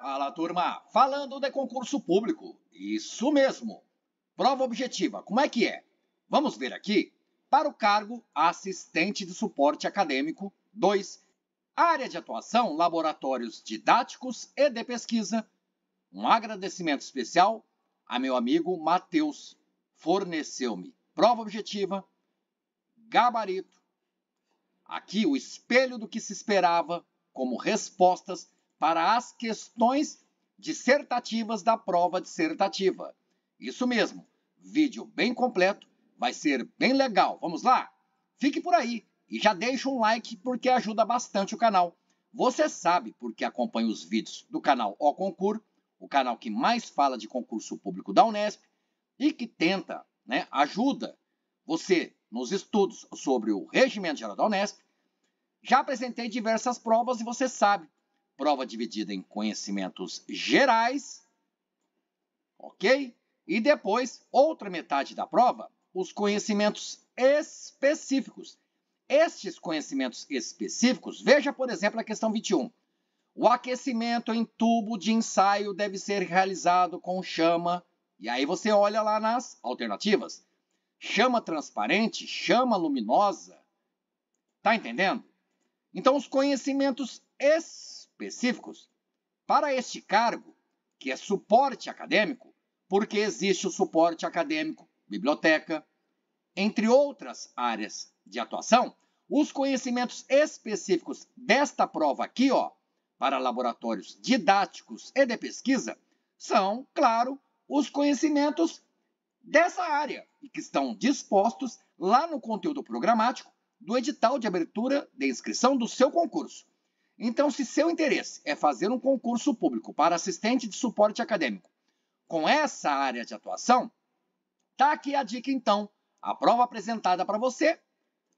Fala, turma! Falando de concurso público. Isso mesmo. Prova objetiva. Como é que é? Vamos ver aqui. Para o cargo assistente de suporte acadêmico. 2. Área de atuação, laboratórios didáticos e de pesquisa. Um agradecimento especial a meu amigo Matheus. Forneceu-me prova objetiva, gabarito. Aqui o espelho do que se esperava como respostas para as questões dissertativas da prova dissertativa. Isso mesmo, vídeo bem completo, vai ser bem legal. Vamos lá? Fique por aí e já deixa um like porque ajuda bastante o canal. Você sabe porque acompanha os vídeos do canal O Concur, o canal que mais fala de concurso público da Unesp e que tenta, ajuda você nos estudos sobre o Regimento Geral da Unesp. Já apresentei diversas provas e você sabe, prova dividida em conhecimentos gerais, ok? E depois, outra metade da prova, os conhecimentos específicos. Estes conhecimentos específicos, veja, por exemplo, a questão 21. O aquecimento em tubo de ensaio deve ser realizado com chama. E aí você olha lá nas alternativas. Chama transparente, chama luminosa. Tá entendendo? Então, os conhecimentos específicos para este cargo, que é suporte acadêmico, porque existe o suporte acadêmico, biblioteca, entre outras áreas de atuação, os conhecimentos específicos desta prova aqui, para laboratórios didáticos e de pesquisa, são, claro, os conhecimentos dessa área e que estão dispostos lá no conteúdo programático do edital de abertura de inscrição do seu concurso. Então, se seu interesse é fazer um concurso público para assistente de suporte acadêmico com essa área de atuação, tá aqui a dica então. A prova apresentada para você,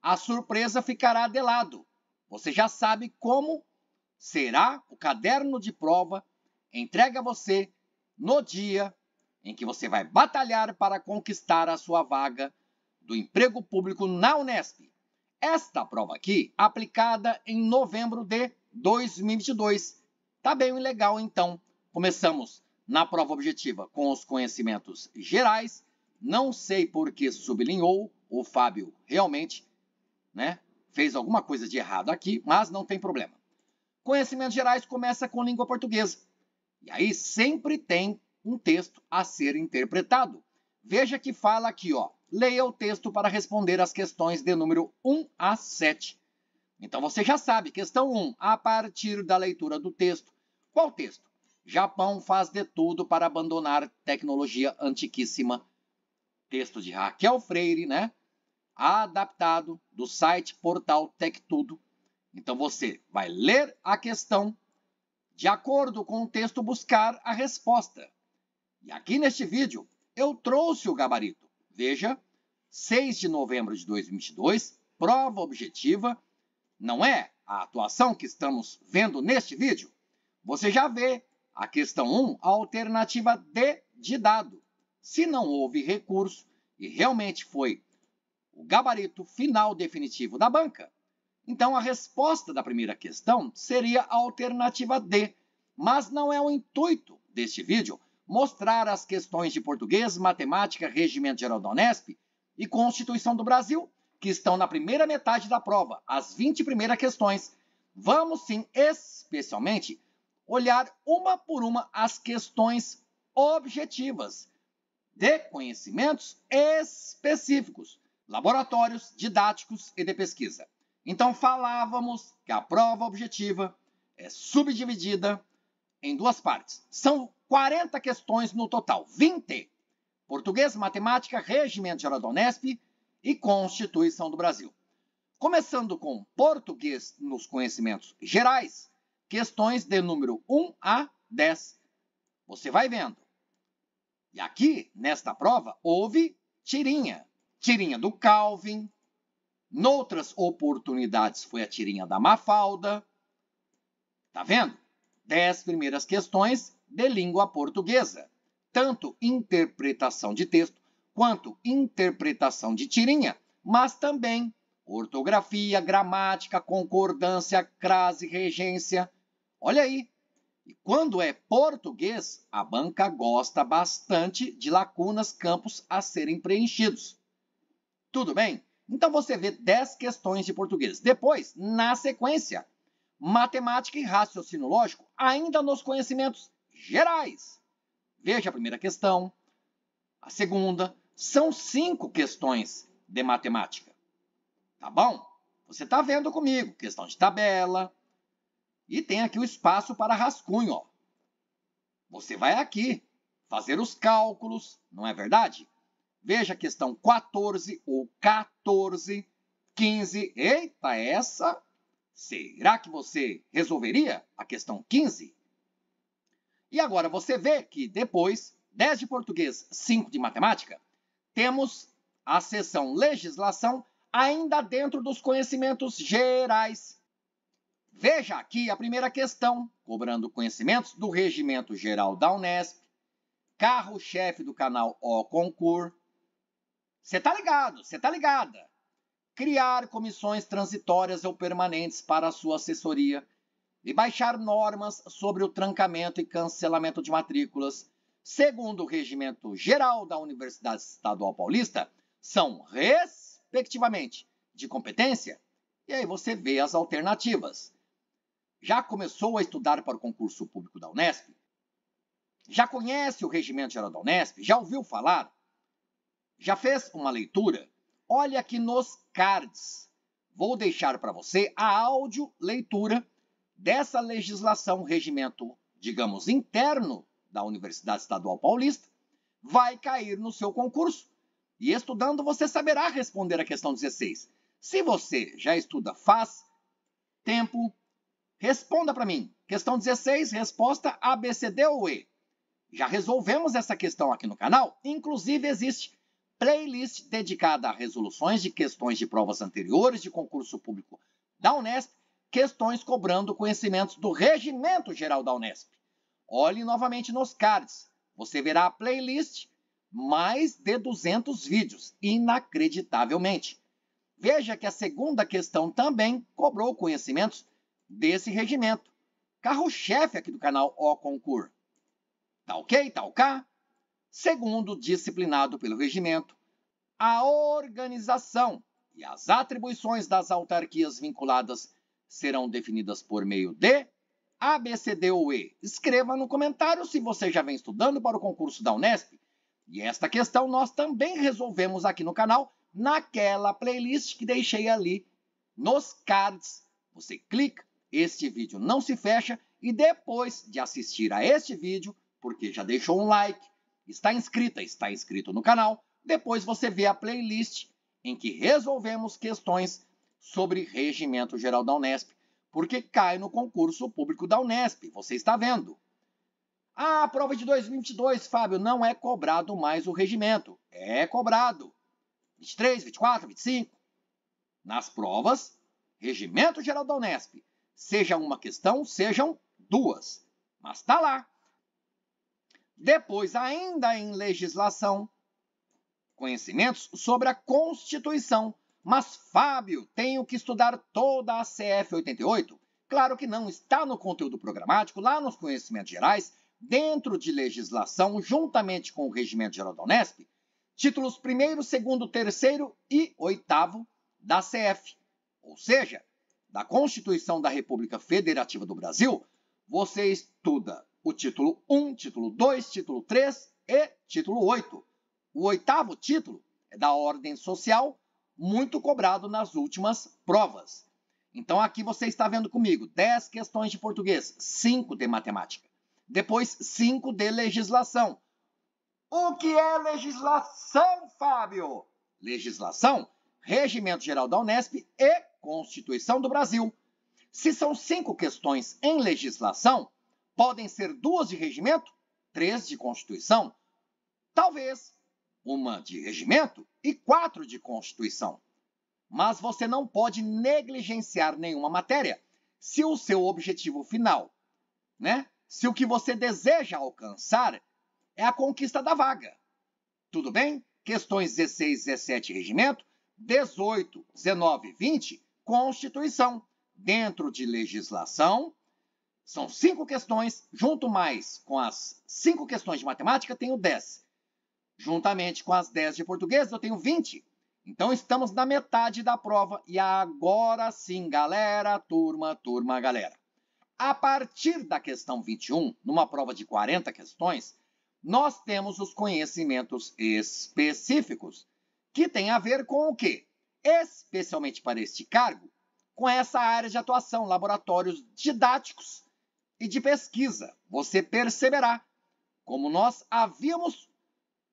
a surpresa ficará de lado. Você já sabe como será o caderno de prova entregue a você no dia em que você vai batalhar para conquistar a sua vaga do emprego público na Unesp. Esta prova aqui, aplicada em novembro de 2022. Tá bem legal, então. Começamos na prova objetiva com os conhecimentos gerais. Não sei por que sublinhou, o Fábio realmente, fez alguma coisa de errado aqui, mas não tem problema. Conhecimentos gerais começa com língua portuguesa. E aí sempre tem um texto a ser interpretado. Veja que fala aqui, leia o texto para responder as questões de número 1 a 7. Então você já sabe, questão 1, a partir da leitura do texto. Qual texto? Japão faz de tudo para abandonar tecnologia antiquíssima. Texto de Raquel Freire, adaptado do site Portal TecTudo. Então você vai ler a questão, de acordo com o texto, buscar a resposta. E aqui neste vídeo eu trouxe o gabarito. Veja, 6 de novembro de 2022, prova objetiva. Não é a atuação que estamos vendo neste vídeo? Você já vê a questão 1, a alternativa D de dado. Se não houve recurso e realmente foi o gabarito final definitivo da banca, então a resposta da primeira questão seria a alternativa D. Mas não é o intuito deste vídeo mostrar as questões de português, matemática, Regimento Geral da Unesp e Constituição do Brasil, que estão na primeira metade da prova, as 20 primeiras questões. Vamos sim, especialmente, olhar uma por uma as questões objetivas de conhecimentos específicos, laboratórios didáticos e de pesquisa. Então, falávamos que a prova objetiva é subdividida em duas partes. São 40 questões no total, 20. Português, matemática, Regimento Geral da Unesp e Constituição do Brasil. Começando com português nos conhecimentos gerais, questões de número 1 a 10. Você vai vendo. E aqui, nesta prova, houve tirinha. Tirinha do Calvin. Noutras oportunidades foi a tirinha da Mafalda. Tá vendo? 10 primeiras questões de língua portuguesa. Tanto interpretação de texto quanto interpretação de tirinha, mas também ortografia, gramática, concordância, crase, regência. Olha aí, E quando é português, a banca gosta bastante de lacunas, campos a serem preenchidos. Tudo bem? Então você vê 10 questões de português. Depois, na sequência, matemática e raciocínio lógico, ainda nos conhecimentos gerais. Veja a primeira questão, a segunda. São 5 questões de matemática. Tá bom? Você está vendo comigo, questão de tabela. E tem aqui o espaço para rascunho, ó. Você vai aqui fazer os cálculos, não é verdade? Veja a questão 14 ou 14, 15. Eita, essa! Será que você resolveria a questão 15? E agora você vê que depois, 10 de português, 5 de matemática, temos a seção legislação ainda dentro dos conhecimentos gerais. Veja aqui a primeira questão, cobrando conhecimentos do Regimento Geral da Unesp, carro-chefe do canal O Concur. Você tá ligado, você tá ligada. Criar comissões transitórias ou permanentes para a sua assessoria e baixar normas sobre o trancamento e cancelamento de matrículas, segundo o Regimento Geral da Universidade Estadual Paulista, são, respectivamente, de competência. E aí você vê as alternativas. Já começou a estudar para o concurso público da Unesp? Já conhece o Regimento Geral da Unesp? Já ouviu falar? Já fez uma leitura? Olha aqui nos cards. Vou deixar para você a áudio leitura dessa legislação, regimento, digamos, interno da Universidade Estadual Paulista. Vai cair no seu concurso. E estudando, você saberá responder a questão 16. Se você já estuda faz tempo, responda para mim. Questão 16, resposta A, B, C, D ou E. Já resolvemos essa questão aqui no canal. Inclusive, existe playlist dedicada a resoluções de questões de provas anteriores de concurso público da Unesp, questões cobrando conhecimentos do Regimento Geral da Unesp. Olhe novamente nos cards. Você verá a playlist, mais de 200 vídeos, inacreditavelmente. Veja que a segunda questão também cobrou conhecimentos desse regimento. Carro-chefe aqui do canal O Concur. Tá ok? Tá ok? Segundo, disciplinado pelo regimento, a organização e as atribuições das autarquias vinculadas serão definidas por meio de A, B, C, D ou E. Escreva no comentário se você já vem estudando para o concurso da Unesp. E esta questão nós também resolvemos aqui no canal, naquela playlist que deixei ali nos cards. Você clica, este vídeo não se fecha e depois de assistir a este vídeo, porque já deixou um like, está inscrito no canal, depois você vê a playlist em que resolvemos questões sobre Regimento Geral da Unesp, porque cai no concurso público da Unesp, você está vendo. A prova de 2022, Fábio, não é cobrado mais o regimento. É cobrado. 23, 24, 25. Nas provas, Regimento Geral da Unesp. Seja uma questão, sejam duas. Mas está lá. Depois, ainda em legislação, conhecimentos sobre a Constituição. Mas, Fábio, tenho que estudar toda a CF 88? Claro que não, está no conteúdo programático, lá nos conhecimentos gerais, dentro de legislação, juntamente com o Regimento Geral da Unesp, títulos 1º, 2º, 3º e 8º da CF, ou seja, da Constituição da República Federativa do Brasil, você estuda o título 1, título 2, título 3 e título 8. O 8º título é da ordem social, muito cobrado nas últimas provas. Então aqui você está vendo comigo 10 questões de português, 5 de matemática. Depois 5 de legislação. O que é legislação, Fábio? Legislação, Regimento Geral da Unesp e Constituição do Brasil. Se são 5 questões em legislação, podem ser 2 de regimento, 3 de Constituição, talvez uma de regimento e 4 de Constituição. Mas você não pode negligenciar nenhuma matéria se o seu objetivo final, se o que você deseja alcançar é a conquista da vaga. Tudo bem? Questões 16, 17, regimento, 18, 19, 20, Constituição. Dentro de legislação, São 5 questões, junto mais com as 5 questões de matemática, tenho 10. Juntamente com as 10 de português, eu tenho 20. Então, estamos na metade da prova. E agora sim, galera, turma, galera. A partir da questão 21, numa prova de 40 questões, nós temos os conhecimentos específicos, que tem a ver com o quê? Especialmente para este cargo, com essa área de atuação, laboratórios didáticos e de pesquisa. Você perceberá, como nós havíamos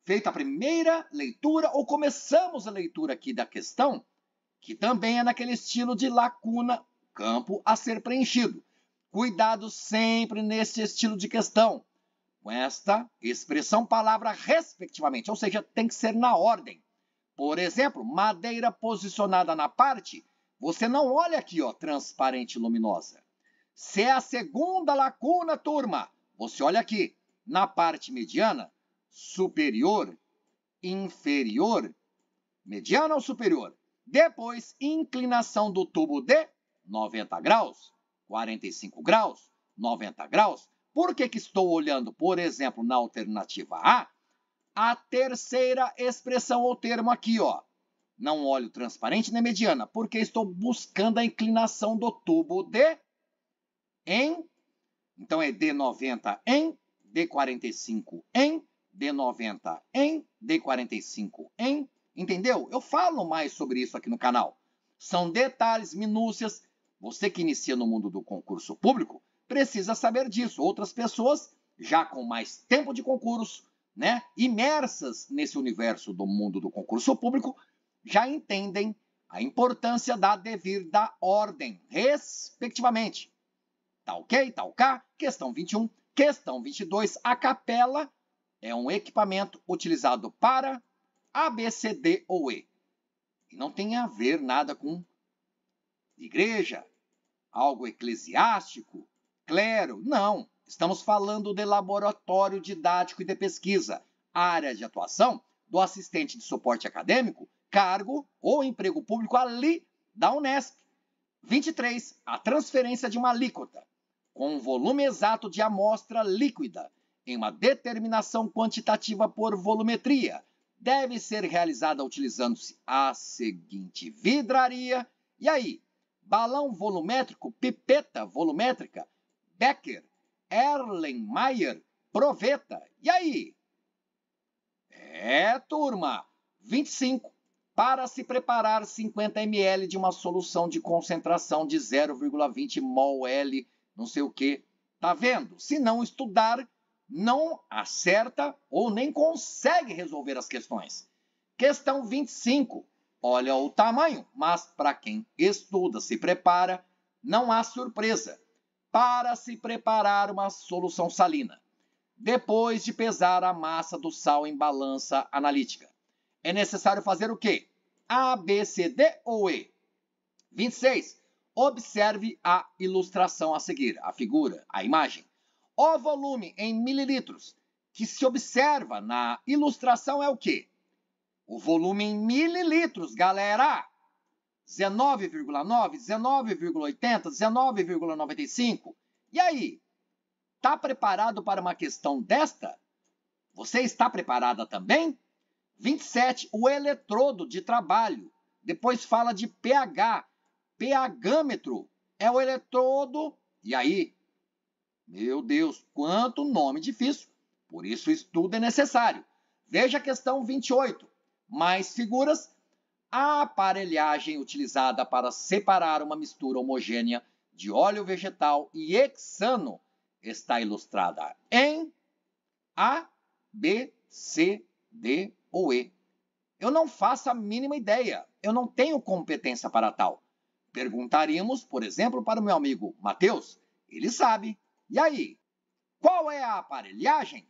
feito a primeira leitura, ou começamos a leitura aqui da questão, que também é naquele estilo de lacuna, campo a ser preenchido. Cuidado sempre nesse estilo de questão, com esta expressão palavra respectivamente, ou seja, tem que ser na ordem. Por exemplo, madeira posicionada na parte, você não olha aqui, ó, transparente e luminosa. Se é a segunda lacuna, turma, você olha aqui, na parte mediana, superior, inferior, mediana ou superior. Depois, inclinação do tubo de 90 graus, 45 graus, 90 graus. Por que estou olhando, por exemplo, na alternativa A terceira expressão ou termo aqui, ó. Não olho transparente nem mediana, porque estou buscando a inclinação do tubo em. Então, é D90 em, D45 em, D90 em, D45 em. Entendeu? Eu falo mais sobre isso aqui no canal. São detalhes, minúcias. Você que inicia no mundo do concurso público precisa saber disso. Outras pessoas, já com mais tempo de concurso, né, imersas nesse universo do mundo do concurso público, já entendem a importância da devida ordem, respectivamente. Tá ok? Tá ok? Questão 21. Questão 22. A capela é um equipamento utilizado para A, B, C, D ou E. E não tem a ver nada com igreja, algo eclesiástico, clero. Não. Estamos falando de laboratório didático e de pesquisa, área de atuação do assistente de suporte acadêmico, cargo ou emprego público ali da Unesp. 23. A transferência de uma alíquota com um volume exato de amostra líquida em uma determinação quantitativa por volumetria deve ser realizada utilizando-se a seguinte vidraria. E aí? Balão volumétrico, pipeta volumétrica, Becker, Erlenmeyer, proveta. E aí? Turma. 25. Para se preparar 50 ml de uma solução de concentração de 0,20 mol/L, não sei o que. Tá vendo? Se não estudar, não acerta ou nem consegue resolver as questões. Questão 25. Olha o tamanho, mas para quem estuda, se prepara, não há surpresa. Para se preparar uma solução salina, depois de pesar a massa do sal em balança analítica, é necessário fazer o quê? A, B, C, D ou E? 26. Observe a ilustração a seguir, a figura, a imagem. O volume em mililitros que se observa na ilustração é o quê? O volume em mililitros, galera. 19,9, 19,80, 19,95. E aí? Está preparado para uma questão desta? Você está preparada também? 27. O eletrodo de trabalho. Depois fala de pH. pH-metro é o eletrodo. E aí? Meu Deus, quanto nome difícil. Por isso, estudo é necessário. Veja a questão 28. Mais figuras. A aparelhagem utilizada para separar uma mistura homogênea de óleo vegetal e hexano está ilustrada em A, B, C, D ou E. Eu não faço a mínima ideia. Eu não tenho competência para tal. Perguntaríamos, por exemplo, para o meu amigo Matheus. Ele sabe. E aí? Qual é a aparelhagem?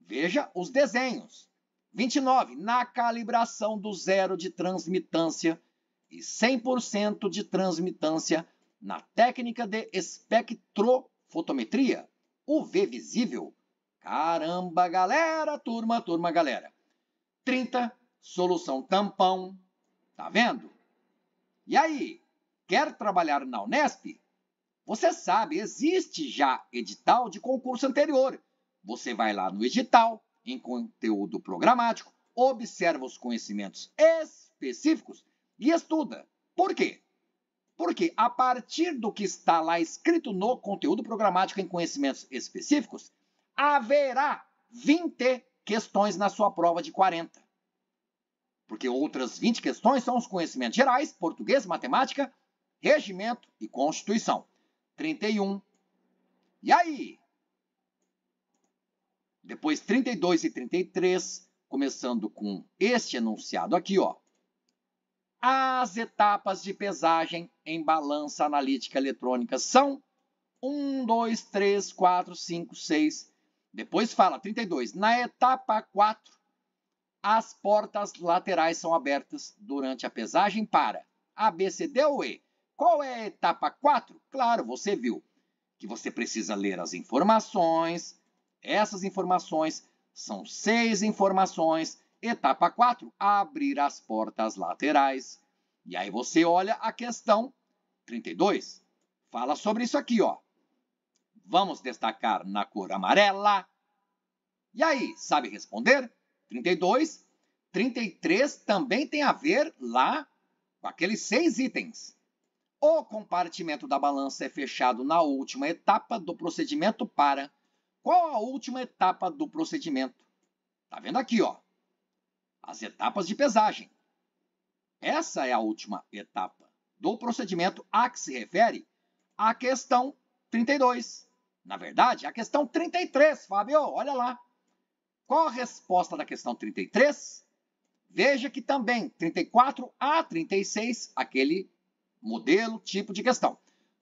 Veja os desenhos. 29. Na calibração do zero de transmitância e 100% de transmitância na técnica de espectrofotometria, UV visível. Caramba, galera, turma, galera. 30. Solução tampão. Tá vendo? E aí? Quer trabalhar na Unesp? Você sabe, existe já edital de concurso anterior. Você vai lá no edital, em conteúdo programático, observa os conhecimentos específicos e estuda. Por quê? Porque a partir do que está lá escrito no conteúdo programático em conhecimentos específicos, haverá 20 questões na sua prova de 40. Porque outras 20 questões são os conhecimentos gerais, português, matemática, regimento e constituição. 31. E aí? Depois 32 e 33, começando com este enunciado aqui, ó. As etapas de pesagem em balança analítica eletrônica são 1, 2, 3, 4, 5, 6. Depois fala 32. Na etapa 4, as portas laterais são abertas durante a pesagem para A, B, C, D ou E. Qual é a etapa 4? Claro, você viu que você precisa ler as informações. Essas informações são 6 informações. Etapa 4, abrir as portas laterais. E aí você olha a questão 32. Fala sobre isso aqui, ó. Vamos destacar na cor amarela. E aí, sabe responder? 32. 33 também tem a ver lá com aqueles 6 itens. O compartimento da balança é fechado na última etapa do procedimento para... Qual a última etapa do procedimento? Tá vendo aqui, ó. As etapas de pesagem. Essa é a última etapa do procedimento a que se refere a questão 32. Na verdade, a questão 33, Fábio, olha lá. Qual a resposta da questão 33? Veja que também 34 a 36, aquele modelo, tipo de questão.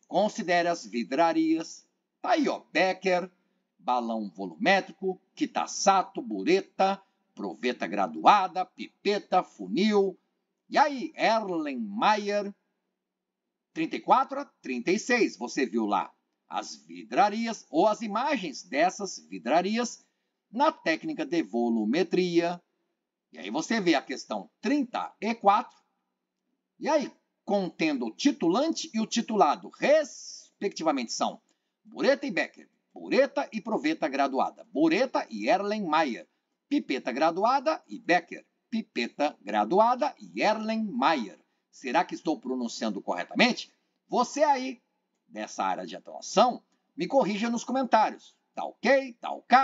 Considere as vidrarias. Tá aí, ó, Becker, balão volumétrico, Kitasato, bureta, proveta graduada, pipeta, funil. E aí, Erlenmeyer, 34 a 36. Você viu lá as vidrarias ou as imagens dessas vidrarias na técnica de volumetria. E aí você vê a questão 34. E aí, contendo o titulante e o titulado, respectivamente, são bureta e Becker, bureta e proveta graduada, bureta e Erlenmeyer, pipeta graduada e Becker, pipeta graduada e Erlenmeyer. Será que estou pronunciando corretamente? Você aí, dessa área de atuação, me corrija nos comentários. Tá ok? Tá ok?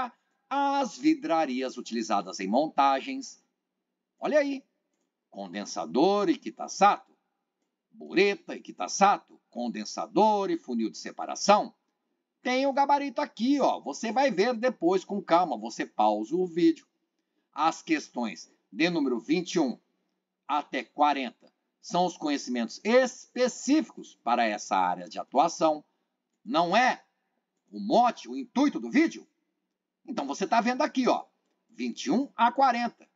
As vidrarias utilizadas em montagens. Olha aí. Condensador e Kitasato. Bureta e Kitasato. Condensador e funil de separação. Tem o gabarito aqui, ó. Você vai ver depois com calma. Você pausa o vídeo. As questões de número 21 até 40 são os conhecimentos específicos para essa área de atuação. Não é o mote, o intuito do vídeo? Então você está vendo aqui, ó, 21 a 40.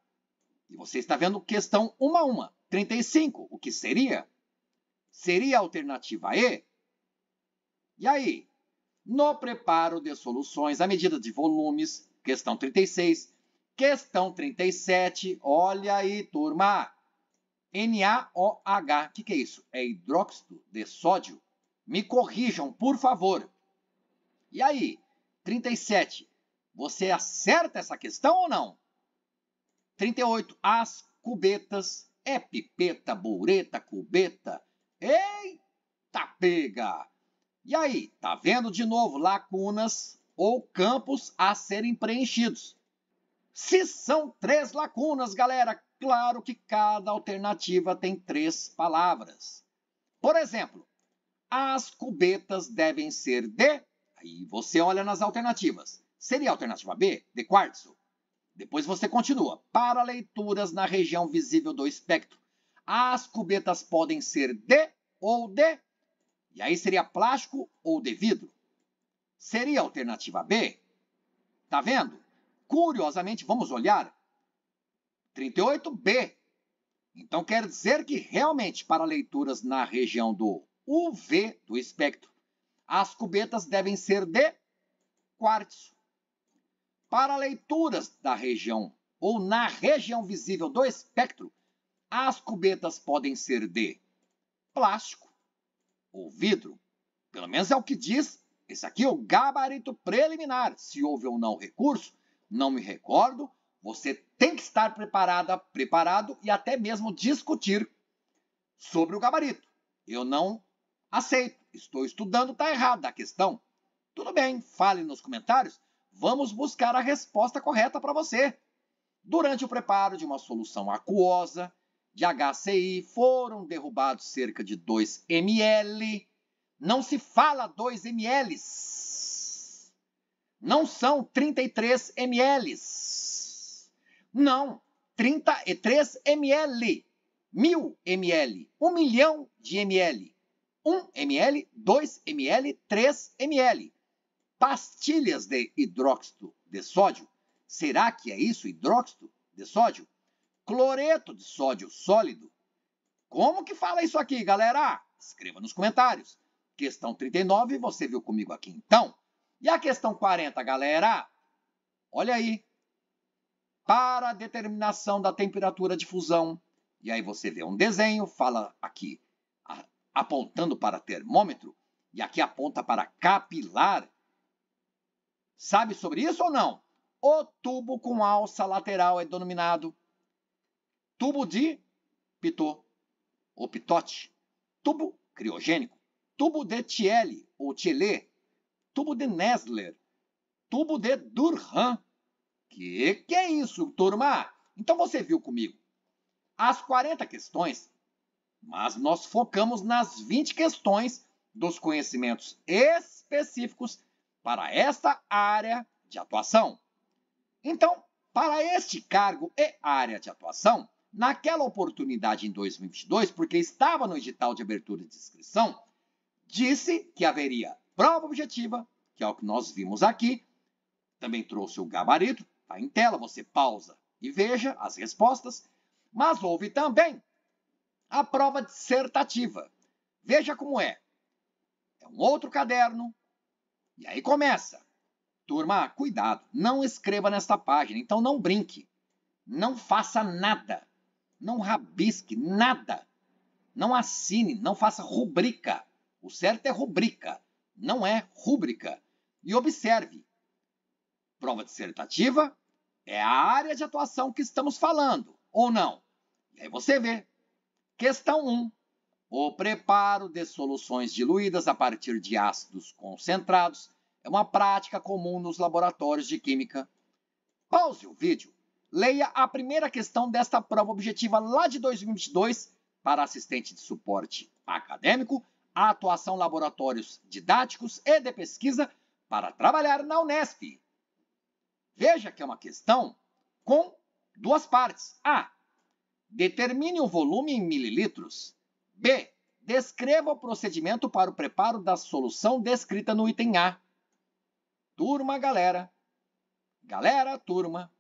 E você está vendo questão uma a uma. 35, o que seria? Seria a alternativa E? E aí? No preparo de soluções à medida de volumes, questão 36. Questão 37, olha aí, turma. NaOH, o que é isso? É hidróxido de sódio? Me corrijam, por favor. E aí, 37, você acerta essa questão ou não? 38, as cubetas. É pipeta, bureta, cubeta. Eita pega! E aí, tá vendo de novo lacunas ou campos a serem preenchidos? Se são 3 lacunas, galera, claro que cada alternativa tem 3 palavras. Por exemplo, as cubetas devem ser de... Aí você olha nas alternativas. Seria a alternativa B, de quartzo? Depois você continua. Para leituras na região visível do espectro, as cubetas podem ser de ou de... E aí seria plástico ou de vidro? Seria a alternativa B? Tá vendo? Curiosamente, vamos olhar 38B. Então, quer dizer que realmente para leituras na região do UV do espectro, as cubetas devem ser de quartzo. Para leituras da região ou na região visível do espectro, as cubetas podem ser de plástico ou vidro. Pelo menos é o que diz esse aqui, o gabarito preliminar. Se houve ou não recurso, não me recordo. Você tem que estar preparado e até mesmo discutir sobre o gabarito. Eu não aceito. Estou estudando, está errado a questão. Tudo bem, fale nos comentários. Vamos buscar a resposta correta para você. Durante o preparo de uma solução aquosa de HCl, foram derrubados cerca de 2 ml. Não se fala 2 ml. Não são 33 ml. Não, 33 ml. 1000 ml. 1 milhão de ml. 1 ml, 2 ml, 3 ml. Pastilhas de hidróxido de sódio. Será que é isso, hidróxido de sódio? Cloreto de sódio sólido. Como que fala isso aqui, galera? Escreva nos comentários. Questão 39, você viu comigo aqui então. E a questão 40, galera? Olha aí. Para a determinação da temperatura de fusão. E aí você vê um desenho, fala aqui apontando para termômetro. E aqui aponta para capilar. Sabe sobre isso ou não? O tubo com alça lateral é denominado tubo de Pitot ou Pitote, tubo criogênico, tubo de Thiele ou Thiele, tubo de Nessler, tubo de Durham. Que é isso, turma? Então você viu comigo as 40 questões, mas nós focamos nas 20 questões dos conhecimentos específicos para esta área de atuação. Então, para este cargo e área de atuação, naquela oportunidade em 2022, porque estava no edital de abertura de inscrição, disse que haveria prova objetiva, que é o que nós vimos aqui. Também trouxe o gabarito, está em tela, você pausa e veja as respostas. Mas houve também a prova dissertativa. Veja como é. É um outro caderno. E aí começa. Turma, cuidado, não escreva nesta página, então não brinque. Não faça nada. Não rabisque nada. Não assine, não faça rubrica. O certo é rubrica, não é rúbrica. E observe, prova dissertativa é a área de atuação que estamos falando, ou não? E aí você vê. Questão 1. O preparo de soluções diluídas a partir de ácidos concentrados é uma prática comum nos laboratórios de química. Pause o vídeo. Leia a primeira questão desta prova objetiva lá de 2022 para assistente de suporte acadêmico, atuação laboratórios didáticos e de pesquisa para trabalhar na Unesp. Veja que é uma questão com duas partes. A. Determine o volume em mililitros. B. Descreva o procedimento para o preparo da solução descrita no item A. Turma, galera. Galera, turma.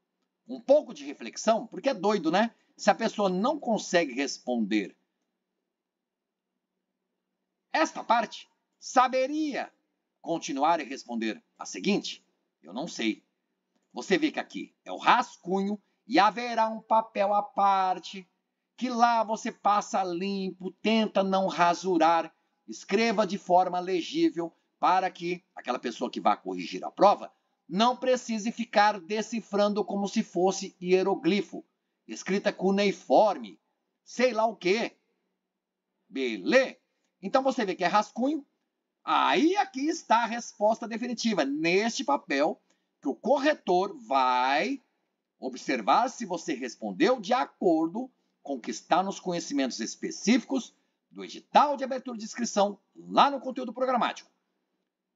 Um pouco de reflexão, porque é doido, né? Se a pessoa não consegue responder esta parte, saberia continuar e responder a seguinte? Eu não sei. Você vê que aqui é o rascunho e haverá um papel à parte, que lá você passa limpo, tenta não rasurar, escreva de forma legível para que aquela pessoa que vai corrigir a prova não precise ficar decifrando como se fosse hieroglifo, escrita cuneiforme, sei lá o quê. Beleza? Então você vê que é rascunho. Aí aqui está a resposta definitiva, neste papel, que o corretor vai observar se você respondeu de acordo com o que está nos conhecimentos específicos do edital de abertura de inscrição lá no conteúdo programático.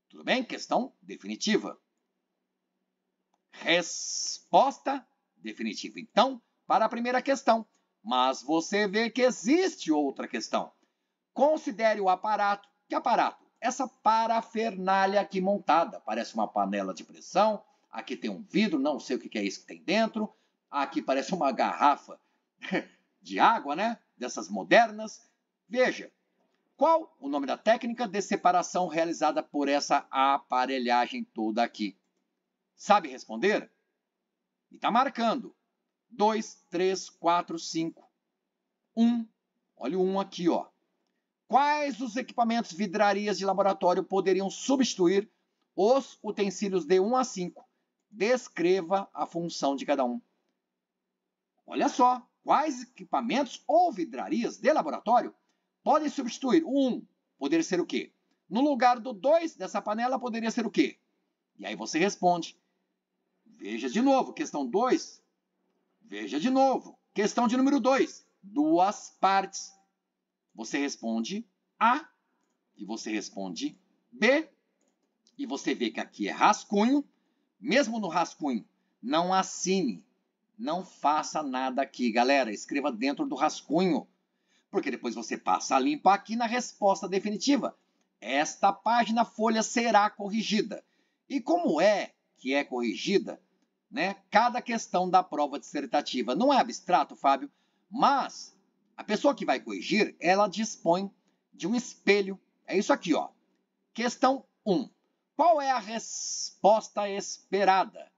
Tudo bem? Questão definitiva. Resposta definitiva, então, para a primeira questão. Mas você vê que existe outra questão. Considere o aparato. Que aparato? Essa parafernália aqui montada. Parece uma panela de pressão. Aqui tem um vidro, não sei o que é isso que tem dentro. Aqui parece uma garrafa de água, né? Dessas modernas. Veja, qual o nome da técnica de separação realizada por essa aparelhagem toda aqui? Sabe responder? E está marcando. 2, 3, 4, 5. 1. Olha o 1 aqui, ó. Quais os equipamentos vidrarias de laboratório poderiam substituir os utensílios de 1 a 5? Descreva a função de cada um. Olha só, quais equipamentos ou vidrarias de laboratório podem substituir o 1? Poderia ser o quê? No lugar do 2 dessa panela, poderia ser o quê? E aí você responde. Veja de novo, questão 2. Veja de novo, questão de número 2. 2 partes. Você responde A e você responde B. E você vê que aqui é rascunho. Mesmo no rascunho, não assine. Não faça nada aqui, galera. Escreva dentro do rascunho. Porque depois você passa a limpo aqui na resposta definitiva. Esta página folha será corrigida. E como é que é corrigida, né? Cada questão da prova dissertativa não é abstrato, Fábio, mas a pessoa que vai corrigir, ela dispõe de um espelho. É isso aqui, ó. Questão 1. Qual é a resposta esperada?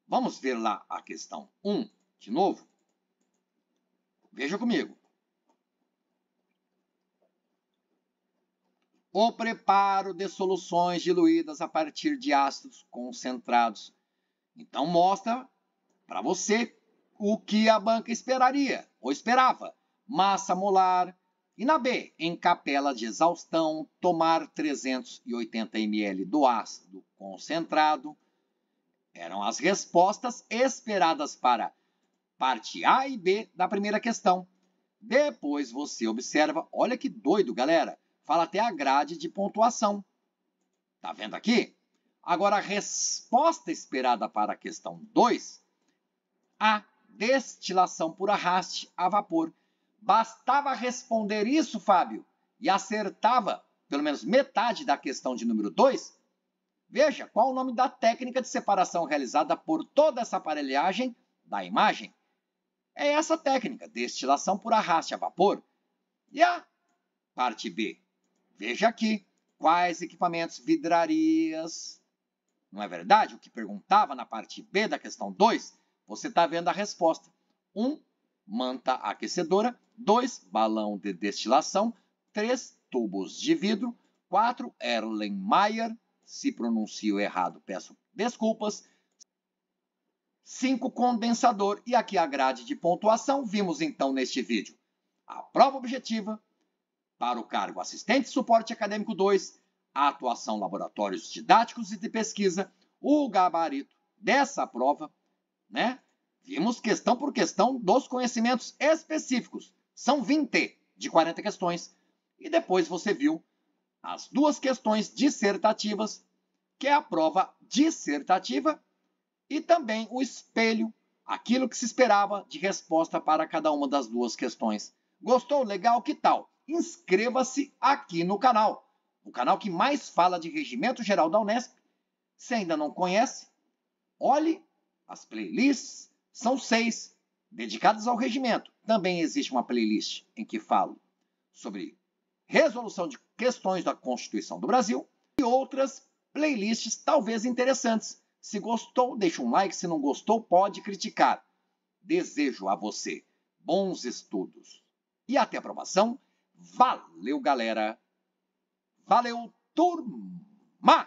Vamos ver lá a questão 1 de novo. Veja comigo. O preparo de soluções diluídas a partir de ácidos concentrados. Então, mostra para você o que a banca esperaria, ou esperava. Massa molar. E na B, em capela de exaustão, tomar 380 ml do ácido concentrado. Eram as respostas esperadas para parte A e B da primeira questão. Depois você observa, olha que doido, galera. Fala até a grade de pontuação. Tá vendo aqui? Agora, a resposta esperada para a questão 2, a destilação por arraste a vapor. Bastava responder isso, Fábio, e acertava pelo menos metade da questão de número 2. Veja, qual o nome da técnica de separação realizada por toda essa aparelhagem da imagem? É essa técnica, destilação por arraste a vapor. E a parte B? Veja aqui, quais equipamentos vidrarias? Não é verdade? O que perguntava na parte B da questão 2, você está vendo a resposta. 1, manta aquecedora. 2, balão de destilação. 3, tubos de vidro. 4, Erlenmeyer. Se pronuncio errado, peço desculpas. 5, condensador. E aqui a grade de pontuação. Vimos então neste vídeo a prova objetiva para o cargo assistente de suporte acadêmico 2, a atuação laboratórios didáticos e de pesquisa, o gabarito dessa prova, né? Vimos questão por questão dos conhecimentos específicos. São 20 de 40 questões. E depois você viu as 2 questões dissertativas, que é a prova dissertativa, e também o espelho, aquilo que se esperava de resposta para cada uma das 2 questões. Gostou? Legal? Que tal? Inscreva-se aqui no canal. O canal que mais fala de Regimento Geral da Unesp. Se ainda não conhece, olhe as playlists. São 6, dedicadas ao regimento. Também existe uma playlist em que falo sobre resolução de questões da Constituição do Brasil e outras playlists talvez interessantes. Se gostou, deixa um like. Se não gostou, pode criticar. Desejo a você bons estudos e até a aprovação. Valeu, galera! Valeu, turma!